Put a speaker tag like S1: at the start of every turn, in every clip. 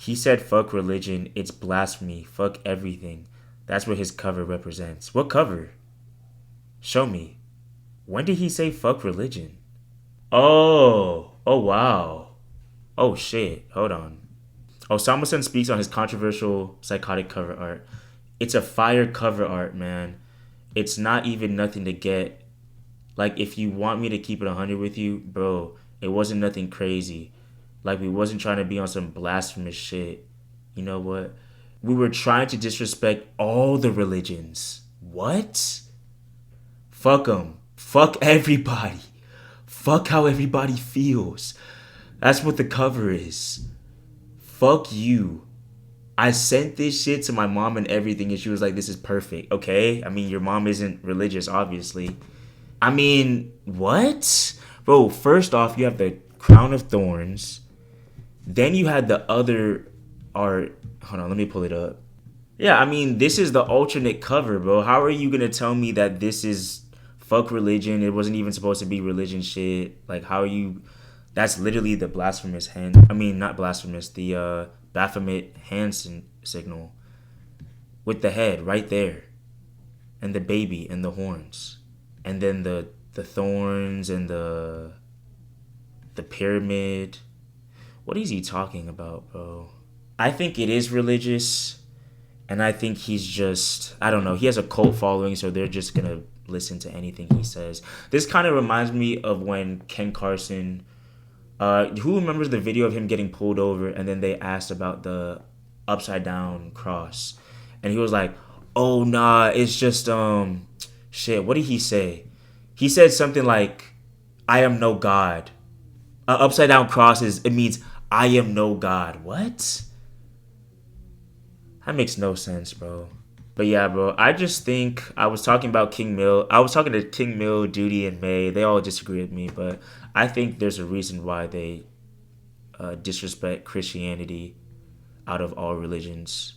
S1: He said, fuck religion, it's blasphemy, fuck everything. That's what his cover represents. What cover? Show me. When did he say fuck religion? Oh wow. Oh shit, hold on. Osamason speaks on his controversial psychotic cover art. It's a fire cover art, man. It's not even nothing to get. Like, if you want me to keep it 100 with you, bro, it wasn't nothing crazy. Like, we wasn't trying to be on some blasphemous shit. You know what? We were trying to disrespect all the religions. What? Fuck them. Fuck everybody. Fuck how everybody feels. That's what the cover is. Fuck you. I sent this shit to my mom and everything, and she was like, this is perfect. Okay? I mean, your mom isn't religious, obviously. I mean, what? Bro, first off, you have the crown of thorns. Then you had the other art. Hold on, let me pull it up. Yeah, I mean, this is the alternate cover, bro. How are you going to tell me that this is fuck religion? It wasn't even supposed to be religion shit. Like, how are you... That's literally the blasphemous hand... I mean, not blasphemous. The Baphomet hand signal. With the head right there. And the baby and the horns. And then the thorns and the pyramid. What is he talking about, bro? I think it is religious, and I think he's just, I don't know, he has a cult following, so they're just gonna listen to anything he says. This kind of reminds me of when Ken Carson, who remembers the video of him getting pulled over, and then they asked about the upside down cross, and he was like, oh nah, it's just shit, what did he say? He said something like, I am no God. Upside down cross it means I am no God. What? That makes no sense, bro. But yeah, bro, I just think I was talking about King Mill. I was talking to King Mill, Duty, and May. They all disagree with me, but I think there's a reason why they disrespect Christianity out of all religions.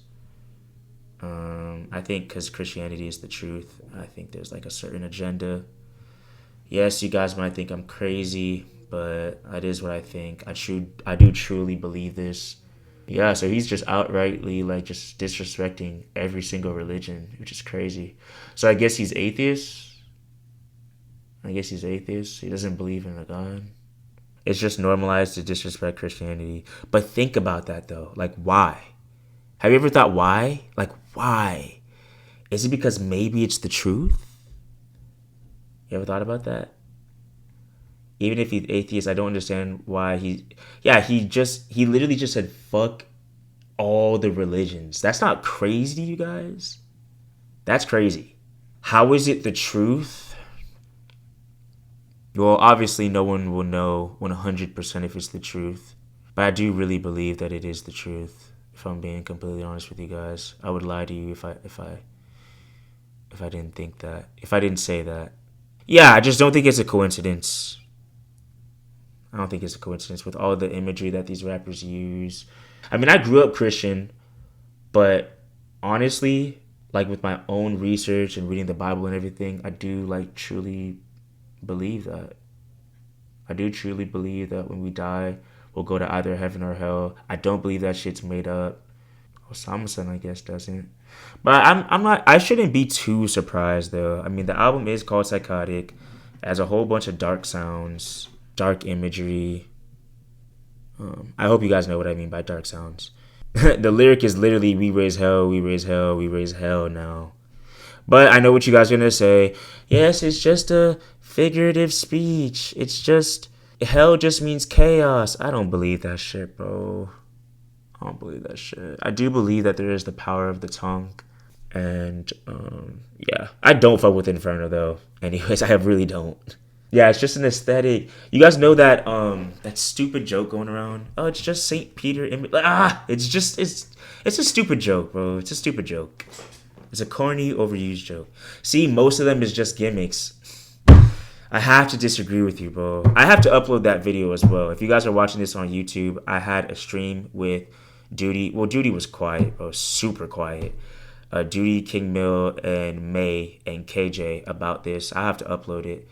S1: I think because Christianity is the truth. I think there's like a certain agenda. Yes, you guys might think I'm crazy, but it is what I think. I do truly believe this. Yeah, so he's just outrightly like just disrespecting every single religion, which is crazy. So I guess he's atheist. He doesn't believe in a God. It's just normalized to disrespect Christianity. But think about that though. Like, why? Have you ever thought why? Like, why? Is it because maybe it's the truth? You ever thought about that? Even if he's atheist, I don't understand why he literally just said fuck all the religions. That's not crazy, you guys. That's crazy. How is it the truth? Well, obviously no one will know 100% if it's the truth. But I do really believe that it is the truth. If I'm being completely honest with you guys, I would lie to you if I didn't think that. If I didn't say that. Yeah, I just don't think it's a coincidence. I don't think it's a coincidence with all the imagery that these rappers use. I mean, I grew up Christian, but honestly, like with my own research and reading the Bible and everything, I do like truly believe that. I do truly believe that when we die, we'll go to either heaven or hell. I don't believe that shit's made up. Osamason, I guess, doesn't. But I'm not. I shouldn't be too surprised though. I mean, the album is called Psychotic. It has a whole bunch of dark sounds, dark imagery. I hope you guys know what I mean by dark sounds. The lyric is literally "We raise hell, we raise hell, we raise hell now." But I know what you guys are gonna say. Yes, it's just a figurative speech. It's just hell just means chaos. I don't believe that shit, bro. I don't believe that shit. I do believe that there is the power of the tongue. And, yeah. I don't fuck with Inferno, though. Anyways, I really don't. Yeah, it's just an aesthetic. You guys know that that stupid joke going around? Oh, it's just St. Peter. It's a stupid joke, bro. It's a stupid joke. It's a corny, overused joke. See, most of them is just gimmicks. I have to disagree with you, bro. I have to upload that video as well. If you guys are watching this on YouTube, I had a stream with Duty. Well, Duty was quiet, bro. Super quiet. Duty, King Mill, and May, and KJ about this. I have to upload it.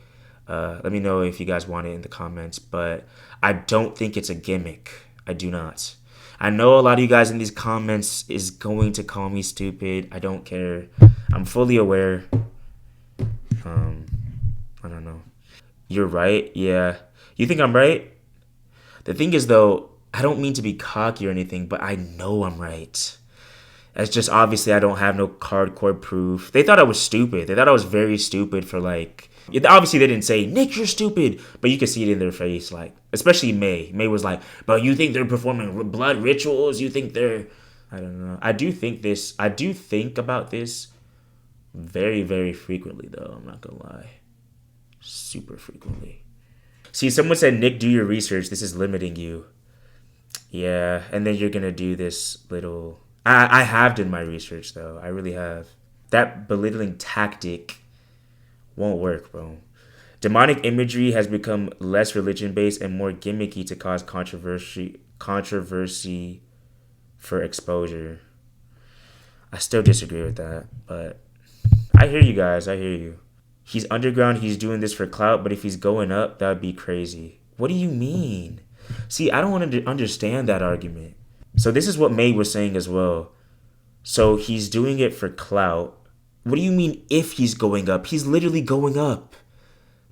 S1: Let me know if you guys want it in the comments. But I don't think it's a gimmick. I do not. I know a lot of you guys in these comments is going to call me stupid. I don't care. I'm fully aware. Um, I don't know. You're right. Yeah. You think I'm right? The thing is, though, I don't mean to be cocky or anything, but I know I'm right. It's just obviously I don't have no hardcore proof. They thought I was stupid. They thought I was very stupid for like. Obviously, they didn't say Nick, you're stupid, but you could see it in their face. Like, especially May. May was like, "But you think they're performing blood rituals? You think they're?" I don't know. I do think this. I do think about this very, very frequently, though. I'm not gonna lie, super frequently. See, someone said, "Nick, do your research. This is limiting you." Yeah, and then you're gonna do this little. I have done my research though. I really have. That belittling tactic won't work, bro. Demonic imagery has become less religion based and more gimmicky to cause controversy for exposure. I still disagree with that, but I hear you guys. I hear you. He's underground. He's doing this for clout, but if he's going up, that would be crazy. What do you mean? See, I don't want to understand that argument. So this is what May was saying as well. So he's doing it for clout. What do you mean if he's going up? He's literally going up.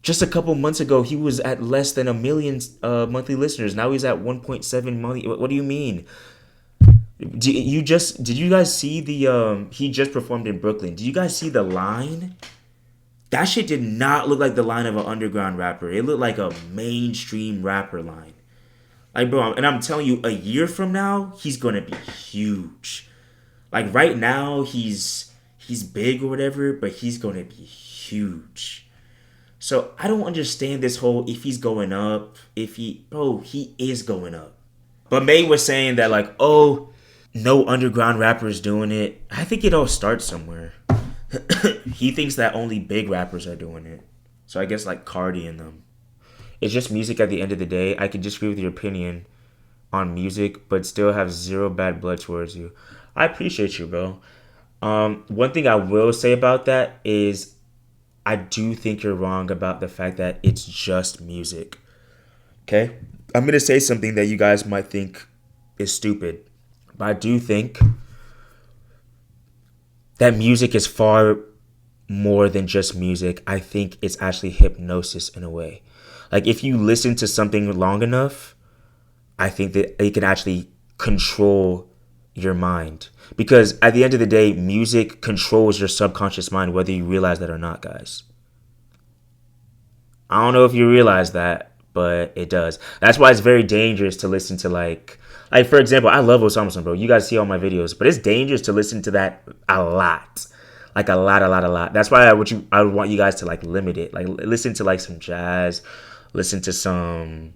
S1: Just a couple months ago, he was at less than 1 million monthly listeners. Now he's at 1.7 million. What do you mean? Did you guys see the he just performed in Brooklyn? Did you guys see the line? That shit did not look like the line of an underground rapper. It looked like a mainstream rapper line. Like, bro, and I'm telling you, a year from now, he's gonna be huge. Like right now, he's big or whatever, but he's gonna be huge. So I don't understand this whole if he's going up, he is going up. But May was saying that like, oh, no underground rappers doing it. I think it all starts somewhere. He thinks that only big rappers are doing it. So I guess like Cardi and them. It's just music at the end of the day. I can disagree with your opinion on music, but still have zero bad blood towards you. I appreciate you, bro. One thing I will say about that is I do think you're wrong about the fact that it's just music. Okay? I'm going to say something that you guys might think is stupid, but I do think that music is far more than just music. I think it's actually hypnosis in a way. Like if you listen to something long enough, I think that it can actually control your mind. Because at the end of the day, music controls your subconscious mind, whether you realize that or not, guys. I don't know if you realize that, but it does. That's why it's very dangerous to listen to like for example, I love Osamason, bro. You guys see all my videos, but it's dangerous to listen to that a lot. Like a lot. That's why I would want you guys to like limit it. Like listen to like some jazz, listen to some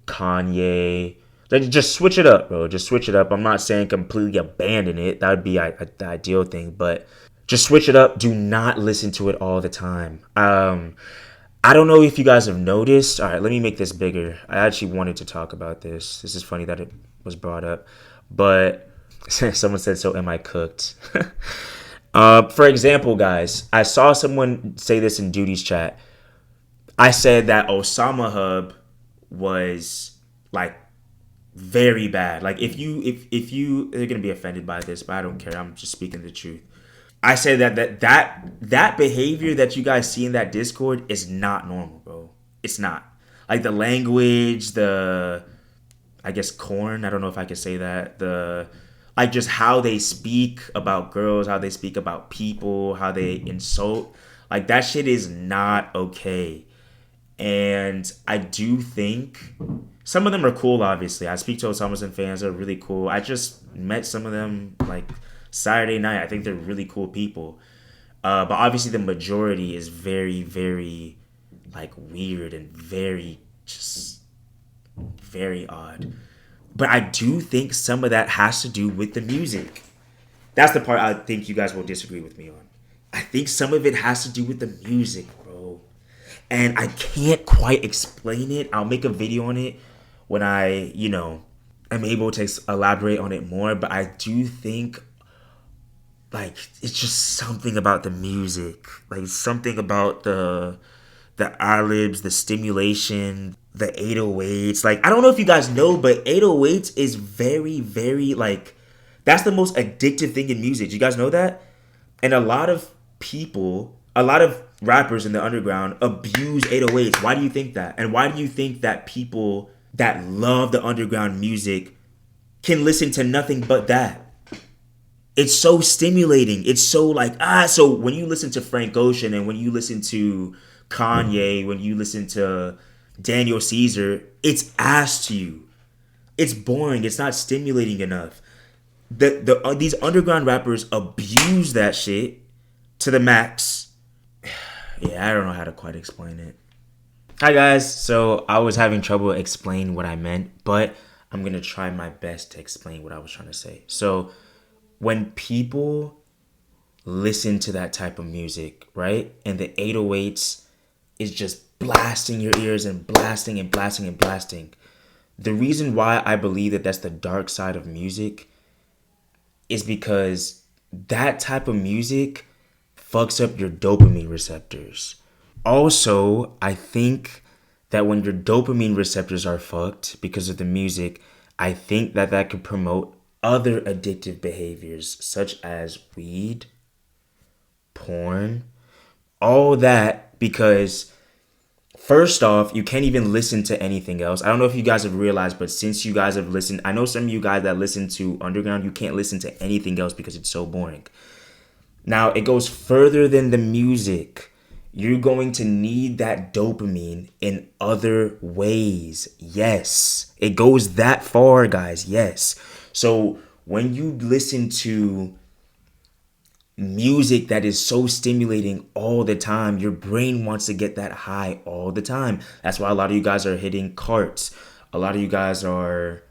S1: Kanye. Like just switch it up, bro. Just switch it up. I'm not saying completely abandon it. That would be the ideal thing, but just switch it up. Do not listen to it all the time. I don't know if you guys have noticed. All right, let me make this bigger. I actually wanted to talk about this. This is funny that it was brought up, but someone said, "So am I cooked?" For example, guys, I saw someone say this in Duty's chat. I said that Osama Hub was like very bad. Like if you they're gonna be offended by this, but I don't care. I'm just speaking the truth. I say that behavior that you guys see in that Discord is not normal, bro. It's not. Like the language, I guess corn, I don't know if I can say that. Like just how they speak about girls, how they speak about people, how they insult. Like that shit is not okay. And I do think some of them are cool, obviously. I speak to Osamason fans, they're really cool. I just met some of them like Saturday night. I think they're really cool people. But obviously the majority is very, very like weird and very odd. But I do think some of that has to do with the music. That's the part I think you guys will disagree with me on. I think some of it has to do with the music, bro. And I can't quite explain it. I'll make a video on it when I, am able to elaborate on it more. But I do think like it's just something about the music, like something about the ad libs, the stimulation. the 808s. Like, I don't know if you guys know, but 808s is very, very, like, that's the most addictive thing in music. Do you guys know that? And a lot of people, a lot of rappers in the underground abuse 808s. Why do you think that? And why do you think that people that love the underground music can listen to nothing but that? It's so stimulating. It's so like, so when you listen to Frank Ocean and when you listen to Kanye, when you listen to Daniel Caesar, it's ass to you. It's boring. It's not stimulating enough. These underground rappers abuse that shit to the max. Yeah, I don't know how to quite explain it. Hi guys, so I was having trouble explaining what I meant, but I'm gonna try my best to explain what I was trying to say. So when people listen to that type of music, right, and the 808s is just blasting your ears and blasting and blasting and blasting, the reason why I believe that that's the dark side of music is because that type of music fucks up your dopamine receptors. Also, I think that when your dopamine receptors are fucked because of the music, I think that that could promote other addictive behaviors such as weed, porn, all that, because first off, you can't even listen to anything else. I don't know if you guys have realized, but since you guys have listened, I know some of you guys that listen to underground, you can't listen to anything else because it's so boring. Now, it goes further than the music. You're going to need that dopamine in other ways. Yes. It goes that far, guys. Yes. So when you listen to music that is so stimulating all the time, your brain wants to get that high all the time. That's why a lot of you guys are hitting carts. A lot of you guys are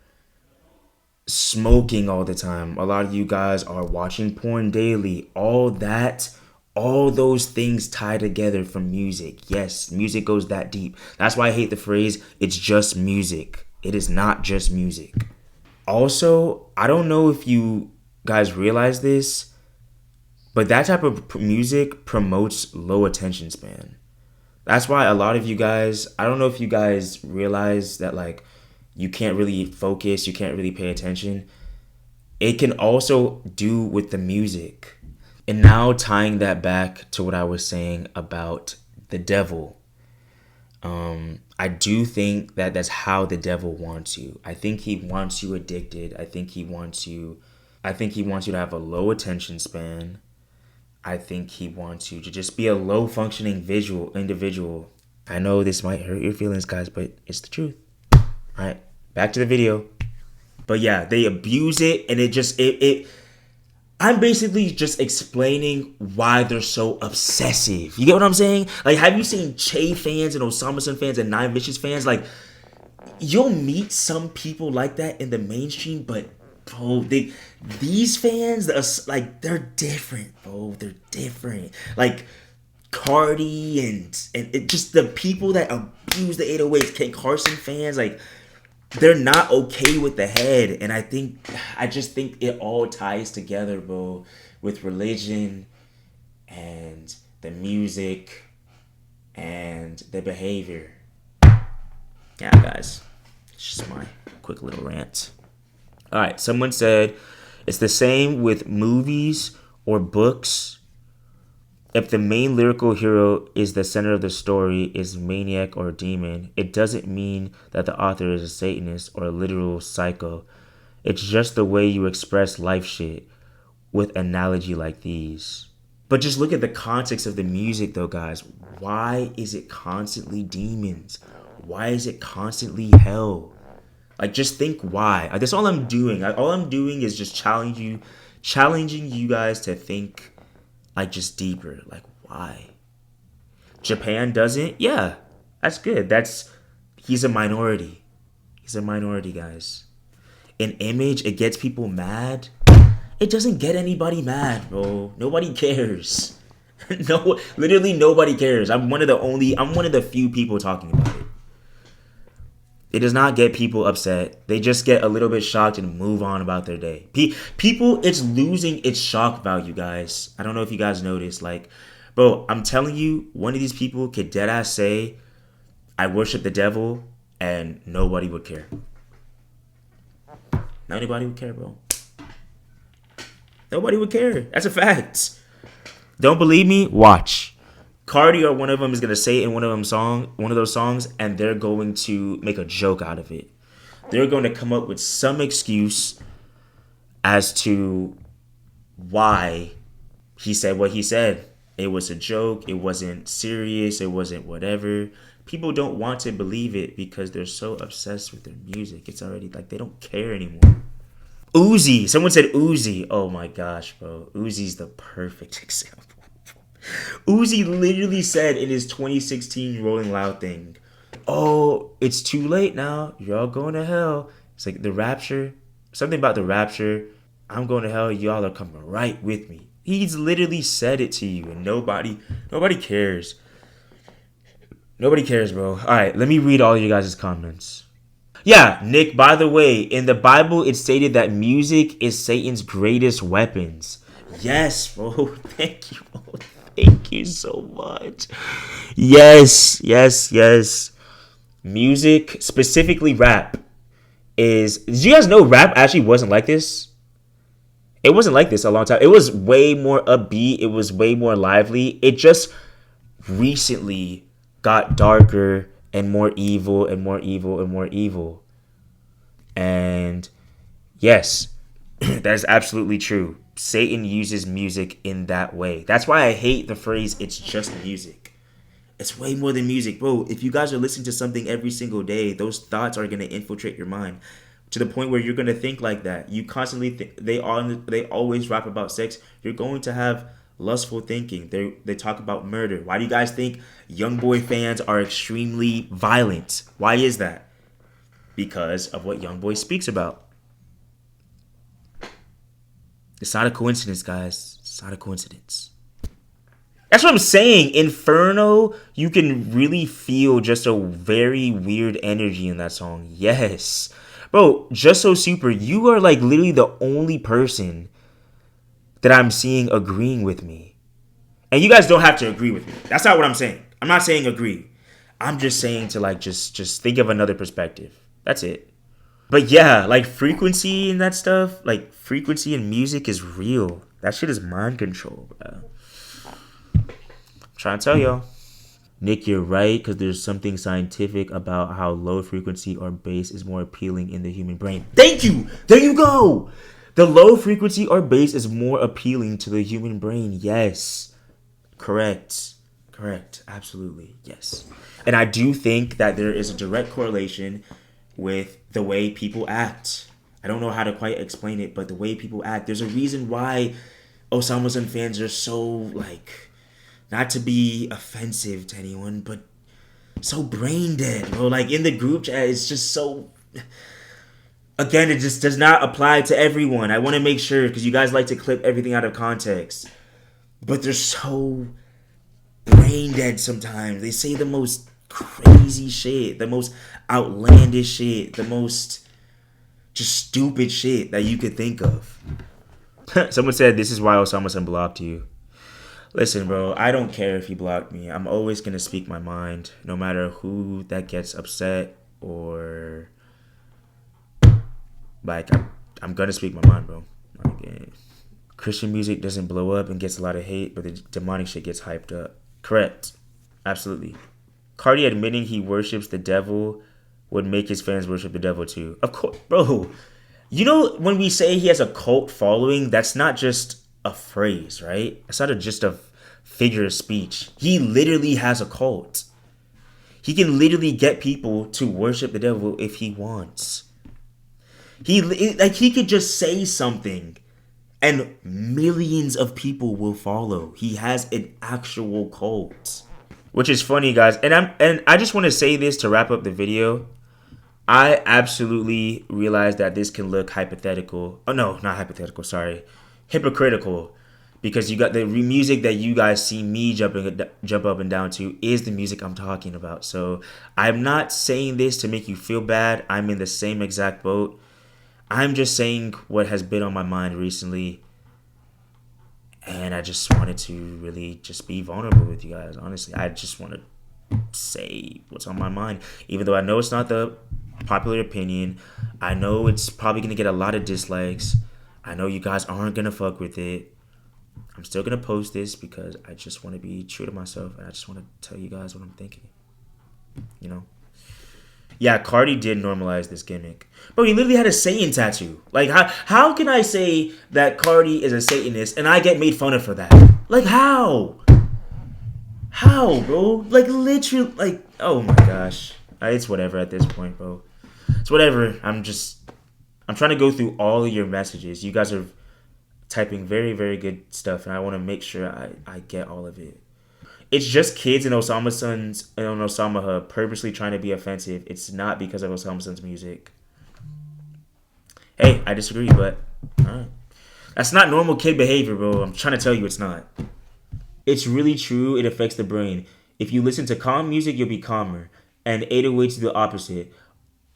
S1: smoking all the time. A lot of you guys are watching porn daily. All that, all those things tie together from music. Yes, music goes that deep. That's why I hate the phrase, it's just music. It is not just music. Also, I don't know if you guys realize this, but that type of music promotes low attention span. That's why a lot of you guys, I don't know if you guys realize that, like, you can't really focus, you can't really pay attention. It can also do with the music. And now tying that back to what I was saying about the devil. I do think that that's how the devil wants you. I think he wants you addicted. I think he wants you to have a low attention span. I think he wants you to just be a low functioning individual. I know this might hurt your feelings, guys, but it's the truth. All right, back to the video. But yeah, they abuse it, and it I'm basically just explaining why they're so obsessive. You get what I'm saying? Like, have you seen Che fans and Osamason fans and Nine Vicious fans? Like, you'll meet some people like that in the mainstream, but bro, these fans, like, they're different, bro. They're different. Like Cardi and it just the people that abuse the 808s, Kate Carson fans, like, they're not okay with the head. And I just think it all ties together, bro, with religion and the music and the behavior. Yeah, guys, it's just my quick little rant. All right, someone said it's the same with movies or books. If the main lyrical hero is the center of the story, is maniac or demon, it doesn't mean that the author is a Satanist or a literal psycho. It's just the way you express life shit with analogy like these. But just look at the context of the music though, guys. Why is it constantly demons? Why is it constantly hell? Like, just think why. That's all I'm doing. All I'm doing is just challenging you guys to think, like, just deeper. Like, why? Japan doesn't? Yeah, that's good. He's a minority. He's a minority, guys. An image, it gets people mad. It doesn't get anybody mad, bro. Nobody cares. No, literally nobody cares. I'm one of the few people talking about it. It does not get people upset. They just get a little bit shocked and move on about their day. People, it's losing its shock value, guys. I don't know if you guys noticed. Like, bro, I'm telling you, one of these people could deadass say, I worship the devil, and nobody would care. Nobody would care, bro. Nobody would care. That's a fact. Don't believe me? Watch. Cardi or one of them is gonna say it in one of those songs, and they're going to make a joke out of it. They're going to come up with some excuse as to why he said what he said. It was a joke. It wasn't serious. It wasn't whatever. People don't want to believe it because they're so obsessed with their music. It's already like they don't care anymore. Uzi. Someone said Uzi. Oh my gosh, bro. Uzi's the perfect example. Uzi literally said in his 2016 Rolling Loud thing, oh, it's too late now. You're all going to hell. It's like the rapture. Something about the rapture. I'm going to hell. Y'all are coming right with me. He's literally said it to you, and nobody cares. Nobody cares, bro. All right, let me read all you guys' comments. Yeah, Nick, by the way, in the Bible, it stated that music is Satan's greatest weapons. Yes, bro. Thank you, bro. Thank you so much. Yes. Music, specifically rap, did you guys know rap actually wasn't like this? It wasn't like this a long time. It was way more upbeat. It was way more lively. It just recently got darker and more evil and more evil and more evil. And yes, that is absolutely true. Satan uses music in that way. That's why I hate the phrase, it's just music. It's way more than music. Bro, if you guys are listening to something every single day, those thoughts are going to infiltrate your mind to the point where you're going to think like that. You constantly think, they always rap about sex. You're going to have lustful thinking. They talk about murder. Why do you guys think YoungBoy fans are extremely violent? Why is that? Because of what YoungBoy speaks about. It's not a coincidence, guys. It's not a coincidence. That's what I'm saying. Inferno, you can really feel just a very weird energy in that song. Yes. Bro, Just So Super, you are like literally the only person that I'm seeing agreeing with me. And you guys don't have to agree with me. That's not what I'm saying. I'm not saying agree. I'm just saying to like just think of another perspective. That's it. But yeah, like frequency and that stuff, like frequency in music is real. That shit is mind control, bro. I'm trying to tell y'all. Nick, you're right, because there's something scientific about how low frequency or bass is more appealing in the human brain. Thank you! There you go! The low frequency or bass is more appealing to the human brain. Yes. Correct. Absolutely. Yes. And I do think that there is a direct correlation with the way people act. I don't know how to quite explain it, but the way people act. There's a reason why Osamason fans are so, like, not to be offensive to anyone, but so brain dead, bro. Like, in the group chat, it's just so... Again, it just does not apply to everyone. I want to make sure, because you guys like to clip everything out of context. But they're so brain dead sometimes. They say the most crazy shit, the most outlandish shit, the most just stupid shit that you could think of. Someone said, this is why Osamason blocked you. Listen, bro, I don't care if he blocked me. I'm always going to speak my mind, no matter who that gets upset or... Like, I'm going to speak my mind, bro. Like, Christian music doesn't blow up and gets a lot of hate, but the demonic shit gets hyped up. Correct. Absolutely. Cardi admitting he worships the devil would make his fans worship the devil too. Of course, bro. You know, when we say he has a cult following, that's not just a phrase, right? It's not just a figure of speech. He literally has a cult. He can literally get people to worship the devil if he wants. He could just say something and millions of people will follow. He has an actual cult. Which is funny, guys. And I just want to say this to wrap up the video. I absolutely realize that this can look hypothetical. Oh, no, not hypothetical. Sorry. Hypocritical. Because you got the music that you guys see me jump up and down to is the music I'm talking about. So I'm not saying this to make you feel bad. I'm in the same exact boat. I'm just saying what has been on my mind recently. And I just wanted to really just be vulnerable with you guys. Honestly, I just want to say what's on my mind. Even though I know it's not the popular opinion, I know it's probably gonna get a lot of dislikes. I know you guys aren't gonna fuck with it. I'm still gonna post this because I just want to be true to myself and I just want to tell you guys what I'm thinking. You know? Yeah, Cardi did normalize this gimmick. Bro, he literally had a Satan tattoo. Like, how can I say that Cardi is a Satanist and I get made fun of for that? Like, how? How, bro? Like, literally, like, oh my gosh. It's whatever at this point, bro. It's whatever. I'm trying to go through all of your messages. You guys are typing very, very good stuff, and I want to make sure I get all of it. It's just kids in Osamason and Osama Hub purposely trying to be offensive. It's not because of Osamason's music. Hey, I disagree, but alright. That's not normal kid behavior, bro. I'm trying to tell you it's not. It's really true. It affects the brain. If you listen to calm music, you'll be calmer. And 808s do the opposite.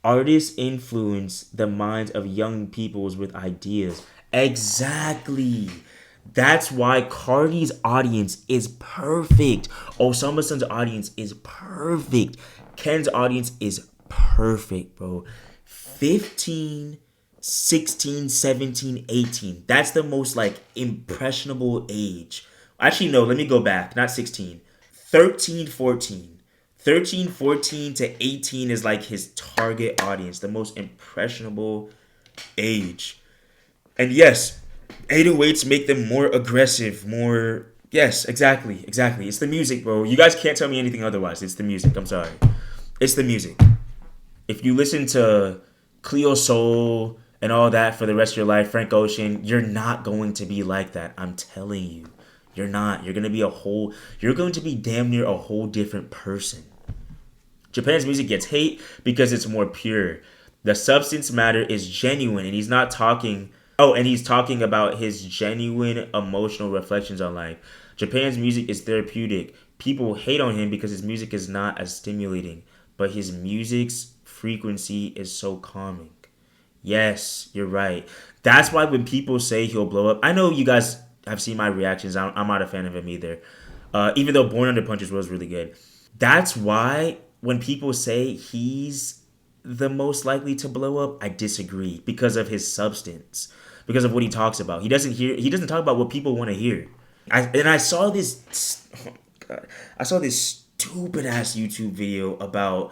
S1: Artists influence the minds of young peoples with ideas. Exactly. That's why Cardi's audience is perfect. Osama's audience is perfect. Ken's audience is perfect, bro. 15, 16, 17, 18. That's the most like impressionable age. Actually, no, let me go back. Not 16. 13, 14. 13, 14 to 18 is like his target audience, the most impressionable age. And yes, 808s make them more aggressive, more... Yes, exactly. It's the music, bro. You guys can't tell me anything otherwise. It's the music. I'm sorry. It's the music. If you listen to Cleo Soul and all that for the rest of your life, Frank Ocean, you're not going to be like that. I'm telling you. You're not. You're going to be damn near a whole different person. Japan's music gets hate because it's more pure. The substance matter is genuine, and he's not talking... Oh, and he's talking about his genuine emotional reflections on life. Japan's music is therapeutic. People hate on him because his music is not as stimulating, but his music's frequency is so calming. Yes, you're right. That's why when people say he'll blow up, I know you guys have seen my reactions. I'm not a fan of him either. Even though Born Under Punches was really good. That's why when people say he's the most likely to blow up, I disagree because of his substance, because of what he talks about. He doesn't talk about what people want to hear. I saw this, oh God, I saw this stupid ass YouTube video about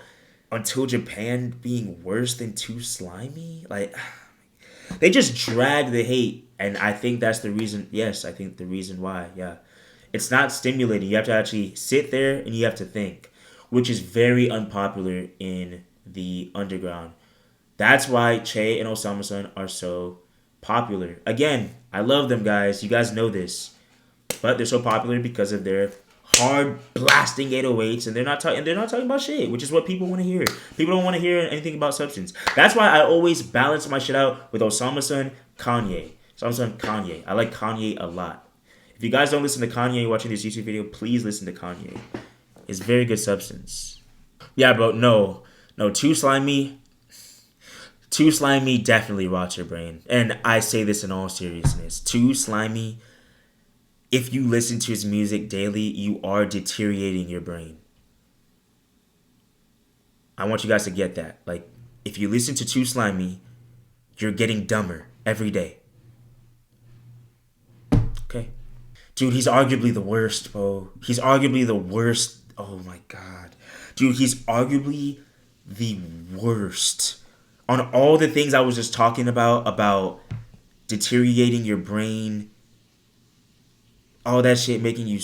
S1: Until Japan being worse than Too Slimy. Like, they just drag the hate, and I think that's the reason. Yes, I think the reason why. Yeah, it's not stimulating. You have to actually sit there and you have to think, which is very unpopular in the underground. That's why Che and Osamason are so popular. Again, I love them, guys. You guys know this, but they're so popular because of their hard blasting 808s, and they're not talking about shit, which is what people want to hear. People don't want to hear anything about substance. That's why I always balance my shit out with Osamason, Kanye. Osamason, Kanye. I like Kanye a lot. If you guys don't listen to Kanye watching this YouTube video, please listen to Kanye. It's very good substance. Yeah, bro. No, Too Slimy definitely rots your brain. And I say this in all seriousness. Too Slimy, if you listen to his music daily, you are deteriorating your brain. I want you guys to get that. Like, if you listen to Too Slimy, you're getting dumber every day. Okay? Dude, he's arguably the worst, bro. He's arguably the worst. Oh my God. Dude, he's arguably the worst. On all the things I was just talking about deteriorating your brain, all that shit making you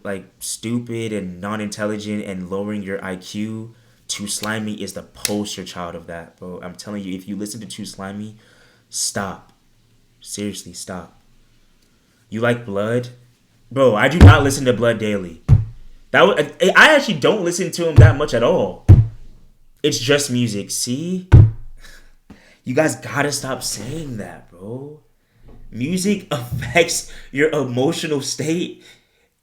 S1: like stupid and non-intelligent and lowering your IQ, Too Slimy is the poster child of that, bro. I'm telling you, if you listen to Too Slimy, stop. Seriously, stop. You like Blood? Bro, I do not listen to Blood daily. I actually don't listen to him that much at all. It's just music. See? You guys gotta stop saying that, bro. Music affects your emotional state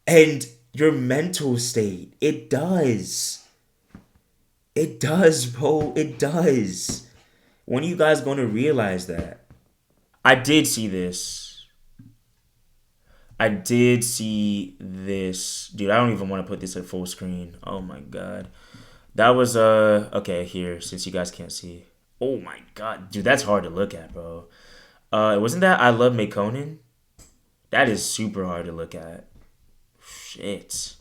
S1: and your mental state. It does. It does, bro. It does. When are you guys going to realize that? I did see this. I did see this. Dude, I don't even want to put this at full screen. Oh my god. That was okay, here, since you guys can't see. Oh my god. Dude, that's hard to look at, bro. Wasn't that I Love Conan? That is super hard to look at. Shit.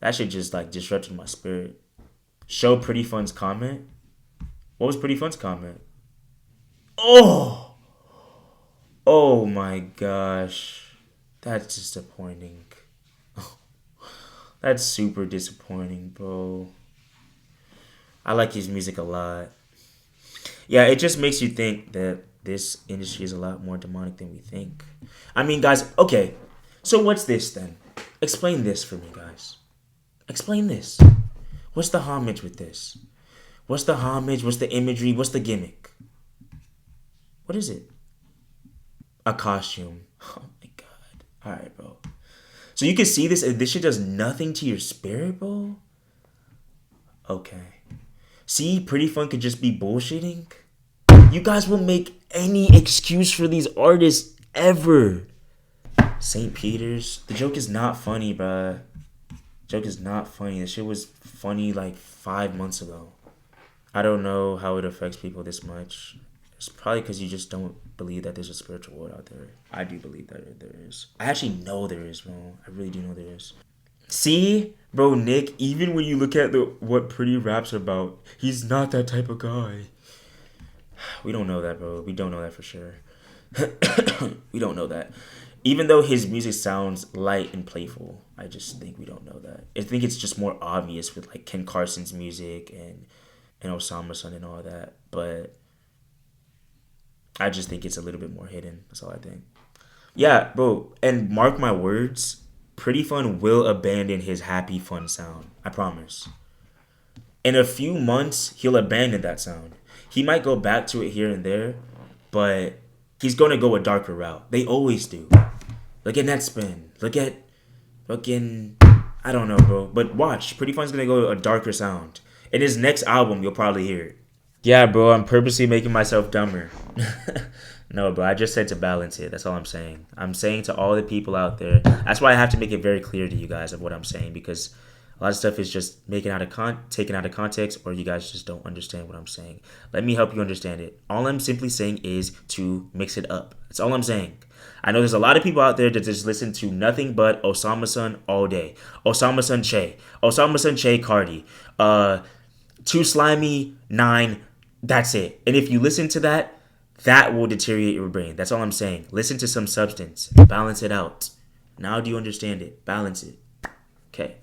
S1: That shit just like disrupted my spirit. Show Pretty Fun's comment. What was Pretty Fun's comment? Oh! Oh my gosh. That's disappointing. That's super disappointing, bro. I like his music a lot. Yeah, it just makes you think that this industry is a lot more demonic than we think. I mean, guys, okay. So what's this then? Explain this for me, guys. Explain this. What's the homage with this? What's the homage? What's the imagery? What's the gimmick? What is it? A costume. Oh my god. Alright, bro. So you can see this and this shit does nothing to your spirit, bro? Okay. See, Pretty Fun could just be bullshitting. You guys will make any excuse for these artists ever. St. Peter's. The joke is not funny, bruh. Joke is not funny. The shit was funny like 5 months ago. I don't know how it affects people this much. It's probably because you just don't believe that there's a spiritual world out there. I do believe that there is. I actually know there is, bro. I really do know there is. See, bro, Nick, even when you look at what Pretty raps about, he's not that type of guy. We don't know that, bro. We don't know that for sure. We don't know that. Even though his music sounds light and playful, I just think we don't know that. I think it's just more obvious with like Ken Carson's music and Osamason and all that. But I just think it's a little bit more hidden. That's all I think. Yeah, bro. And mark my words, Pretty Fun will abandon his happy fun sound. I promise. In a few months, he'll abandon that sound. He might go back to it here and there, but he's going to go a darker route. They always do. Look at Netspin. Look at fucking, I don't know, bro. But watch, Pretty Fun's going to go a darker sound. In his next album, you'll probably hear it. Yeah, bro, I'm purposely making myself dumber. No, bro, I just said to balance it. That's all I'm saying. I'm saying to all the people out there. That's why I have to make it very clear to you guys of what I'm saying, because a lot of stuff is just taken out of context, or you guys just don't understand what I'm saying. Let me help you understand it. All I'm simply saying is to mix it up. That's all I'm saying. I know there's a lot of people out there that just listen to nothing but Osamason all day. Osamason Che Cardi. Too Slimy, 9. That's it. And if you listen to that, that will deteriorate your brain. That's all I'm saying. Listen to some substance. Balance it out. Now do you understand it? Balance it. Okay.